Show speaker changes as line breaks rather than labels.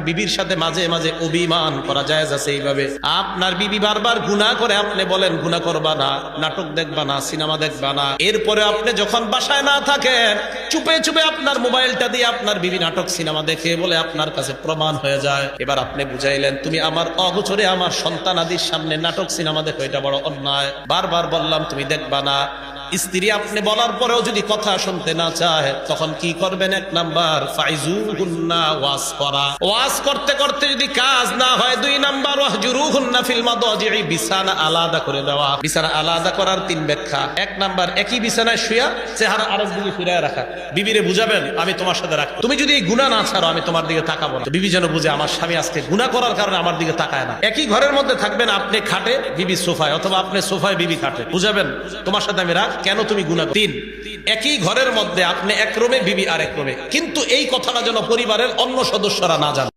বিবির সাথে মাঝে মাঝে অভিমান করা জায়েজ আছে এইভাবে। আপনার বিবি বারবার গুনাহ করে, আপনি বলেন গুনাহ করবা না, নাটক দেখবা না, সিনেমা দেখবা না, এরপরে আপনি যখন বাসায় না থাকেন চুপে চুপে আপনার মোবাইলটা দিয়ে আপনার বিবি নাটক সিনেমা দেখে বলে আপনার কাছে প্রমাণ হয়ে যায়। এবার আপনি বুঝাইলেন তুমি আমার অগোচরে আমার সন্তানাদির সামনে নাটক সিনেমা দেখো, এটা বড় অন্যায়। বারবার বললাম তুমি দেখবা না। স্ত্রী আপনি বলার পরেও যদি কথা শুনতে না চায় তখন কি করবেন? এক নাম্বার ফাইজুহুন্না, ওয়াজ করা। ওয়াজ করতে করতে যদি কাজ না হয়, 2 নাম্বার ওয়াহজুরুহুন্না ফিল মাদাজি'i, বিছানা আলাদা করে দেওয়া। বিছানা আলাদা করার 3 ব্যাখ্যা। 1 নাম্বার একই বিছানায় শুয়া চেহারা আরেক দিকে ফিরিয়ে রাখা। বিবিরে বুঝাবেন আমি তোমার সাথে রাখবো, তুমি যদি এই গুনাহ না ছাড়ো আমি তোমার দিকে তাকাবো না। বিবি যেন বুঝে আমার স্বামী আজকে গুনাহ করার কারণে আমার দিকে তাকায় না। একই ঘরের মধ্যে থাকবেন, আপনি খাটে বিবি সোফায়, অথবা আপনি সোফায় বিবি খাটে, বুঝাবেন তোমার সাথে আমি রাখ, কেন তুমি গুনাহ। 3, একই ঘরের মধ্যে আপনি এক রুমে বিবি আরেক রুমে, কিন্তু এই কথাটা যেন পরিবারের অন্য সদস্যরা না জানে।